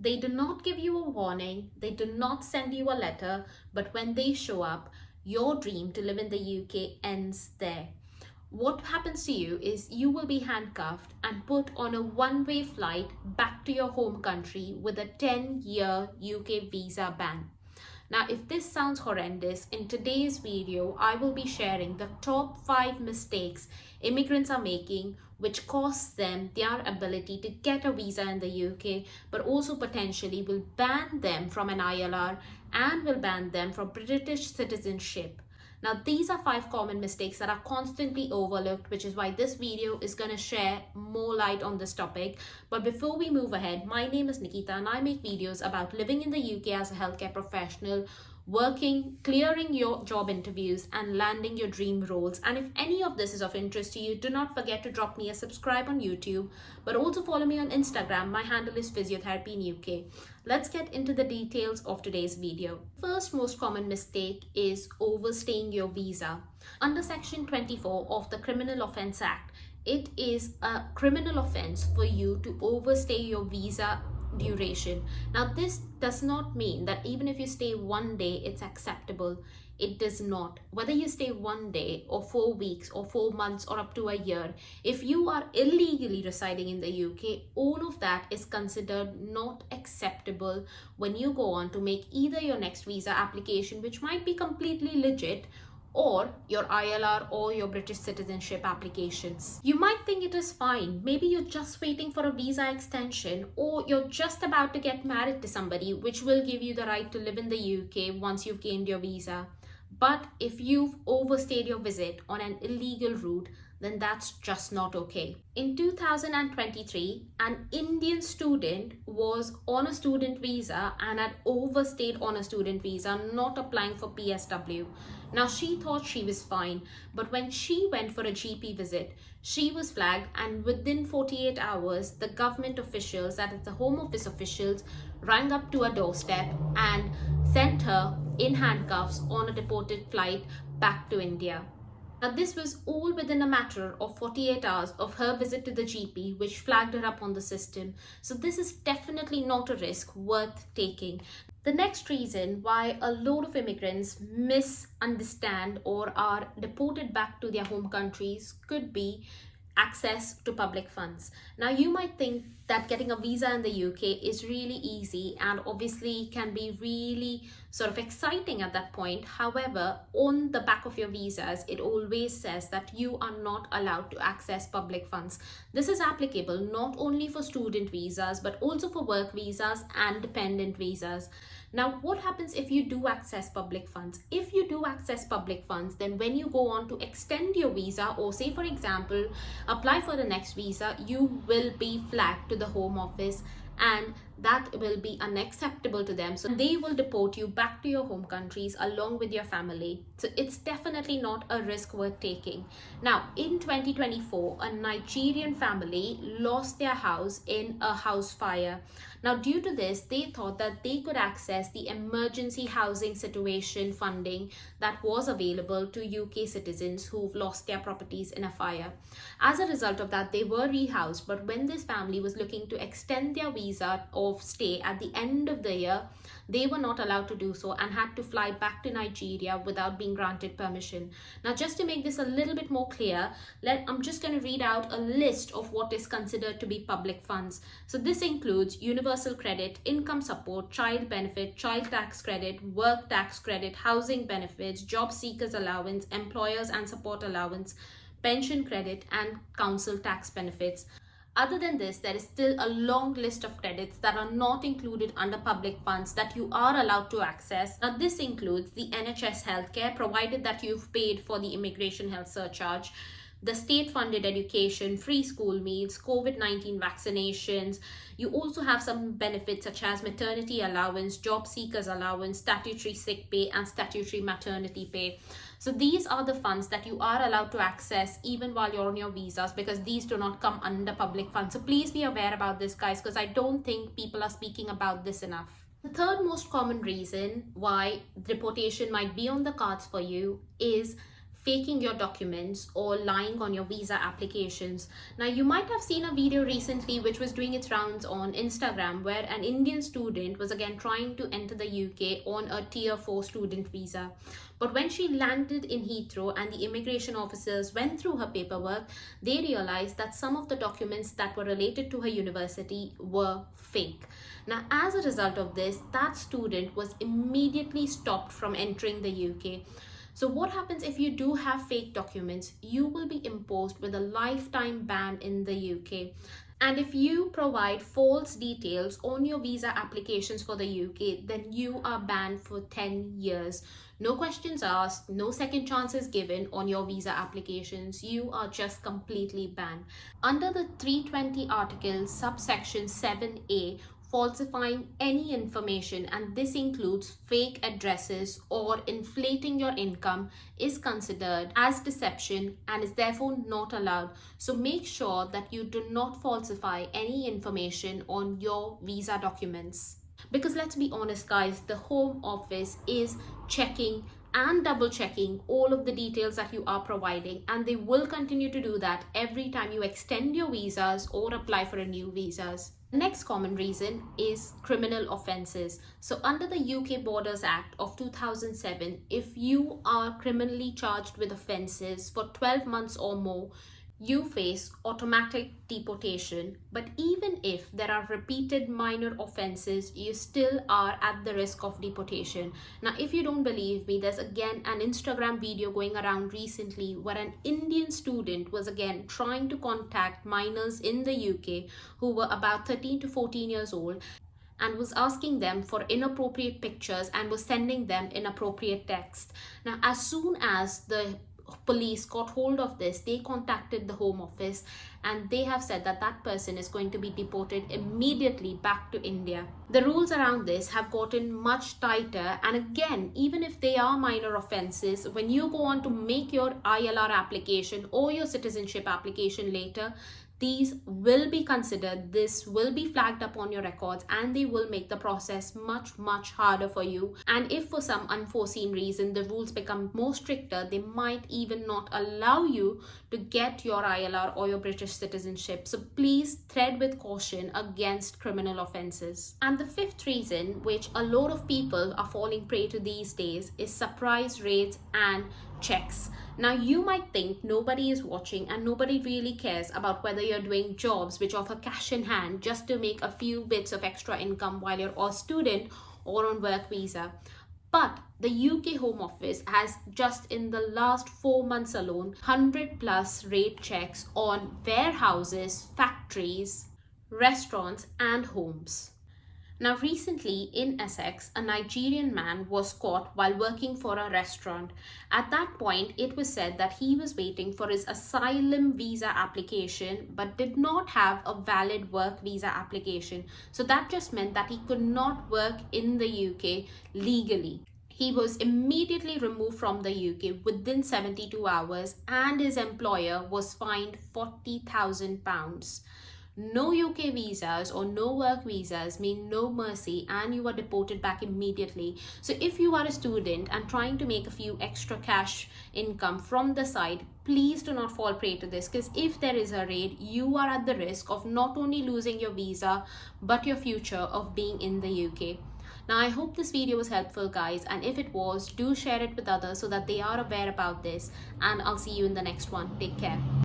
They do not give you a warning, they do not send you a letter, but when they show up, your dream to live in the UK ends there. What happens to you is you will be handcuffed and put on a one-way flight back to your home country with a 10-year UK visa ban. Now, if this sounds horrendous, in today's video, I will be sharing the top 5 mistakes immigrants are making which costs them their ability to get a visa in the UK, but also potentially will ban them from an ILR and will ban them from British citizenship. Now, these are 5 common mistakes that are constantly overlooked, which is why this video is going to share more light on this topic. But before we move ahead, my name is Nikita and I make videos about living in the UK as a healthcare professional, working, clearing your job interviews and landing your dream roles. And if any of this is of interest to you, do not forget to drop me a subscribe on YouTube, but also follow me on Instagram. My handle is Physiotherapy in UK. Let's get into the details of today's video. First most common mistake is overstaying your visa. Under Section 24 of the Criminal Offence Act, it is a criminal offence for you to overstay your visa duration. Now, this does not mean that even if you stay one day, it's acceptable. It does not. Whether you stay one day or 4 weeks or 4 months or up to a year, if you are illegally residing in the UK, all of that is considered not acceptable when you go on to make either your next visa application, which might be completely legit, or your ILR or your British citizenship applications. You might think it is fine. Maybe you're just waiting for a visa extension, or you're just about to get married to somebody, which will give you the right to live in the UK once you've gained your visa. But if you've overstayed your visit on an illegal route, then that's just not okay. In 2023, an Indian student was on a student visa and had overstayed on a student visa, not applying for PSW. Now, she thought she was fine, but when she went for a GP visit, she was flagged, and within 48 hours, the government officials, that is the Home Office officials, rang up to her doorstep and sent her in handcuffs on a deported flight back to India. Now, this was all within a matter of 48 hours of her visit to the GP, which flagged her up on the system. So this is definitely not a risk worth taking. The next reason why a lot of immigrants misunderstand or are deported back to their home countries could be access to public funds. Now, you might think that getting a visa in the UK is really easy and obviously can be really sort of exciting at that point. However, on the back of your visas, it always says that you are not allowed to access public funds. This is applicable not only for student visas, but also for work visas and dependent visas. Now, what happens if you do access public funds? If you do access public funds, then when you go on to extend your visa, or say for example, apply for the next visa, you will be flagged to the Home Office, and that will be unacceptable to them. So they will deport you back to your home countries along with your family. So it's definitely not a risk worth taking. Now, in 2024, a Nigerian family lost their house in a house fire. Now, due to this, they thought that they could access the emergency housing situation funding that was available to UK citizens who've lost their properties in a fire. As a result of that, they were rehoused, but when this family was looking to extend their visa of stay at the end of the year, they were not allowed to do so and had to fly back to Nigeria without being granted permission. Now, just to make this a little bit more clear, I'm just going to read out a list of what is considered to be public funds. So this includes universal credit, income support, child benefit, child tax credit, work tax credit, housing benefits, job seekers allowance, employers and support allowance, pension credit, and council tax benefits. Other than this, there is still a long list of credits that are not included under public funds that you are allowed to access. Now, this includes the NHS healthcare, provided that you've paid for the immigration health surcharge, the state-funded education, free school meals, COVID-19 vaccinations. You also have some benefits such as maternity allowance, job seekers allowance, statutory sick pay, and statutory maternity pay. So these are the funds that you are allowed to access even while you're on your visas, because these do not come under public funds. So please be aware about this, guys, because I don't think people are speaking about this enough. The third most common reason why deportation might be on the cards for you is faking your documents or lying on your visa applications. Now, you might have seen a video recently which was doing its rounds on Instagram where an Indian student was again trying to enter the UK on a tier 4 student visa. But when she landed in Heathrow and the immigration officers went through her paperwork, they realized that some of the documents that were related to her university were fake. Now, as a result of this, that student was immediately stopped from entering the UK. So what happens if you do have fake documents? You will be imposed with a lifetime ban in the UK. And if you provide false details on your visa applications for the UK, then you are banned for 10 years. No questions asked, no second chances given on your visa applications. You are just completely banned. Under the 320 article, subsection 7A, falsifying any information, and this includes fake addresses or inflating your income, is considered as deception and is therefore not allowed. So make sure that you do not falsify any information on your visa documents. Because let's be honest guys, the Home Office is checking and double checking all of the details that you are providing, and they will continue to do that every time you extend your visas or apply for a new visas. The next common reason is criminal offences. So under the UK Borders Act of 2007, if you are criminally charged with offences for 12 months or more, you face automatic deportation. But even if there are repeated minor offences, you still are at the risk of deportation. Now, if you don't believe me, there's again an Instagram video going around recently where an Indian student was again trying to contact minors in the UK who were about 13 to 14 years old and was asking them for inappropriate pictures and was sending them inappropriate text. Now, as soon as the police got hold of this, they contacted the Home Office and they have said that that person is going to be deported immediately back to India. The rules around this have gotten much tighter, and again, even if they are minor offences, when you go on to make your ILR application or your citizenship application later, these will be considered, this will be flagged up on your records, and they will make the process much harder for you. And if for some unforeseen reason the rules become more stricter, they might even not allow you to get your ILR or your British citizenship. So please tread with caution against criminal offences. And the fifth reason, which a lot of people are falling prey to these days, is surprise raids and checks. Now, you might think nobody is watching and nobody really cares about whether you're doing jobs which offer cash in hand just to make a few bits of extra income while you're a student or on work visa. But the UK Home Office has just in the last 4 months alone 100 plus raid checks on warehouses, factories, restaurants and homes. Now, recently in Essex, a Nigerian man was caught while working for a restaurant. At that point, it was said that he was waiting for his asylum visa application but did not have a valid work visa application. So that just meant that he could not work in the UK legally. He was immediately removed from the UK within 72 hours and his employer was fined £40,000. No UK visas or no work visas mean no mercy and you are deported back immediately. So if you are a student and trying to make a few extra cash income from the side, please do not fall prey to this, because if there is a raid, you are at the risk of not only losing your visa but your future of being in the UK. Now, I hope this video was helpful guys, and if it was, do share it with others so that they are aware about this, and I'll see you in the next one. Take care.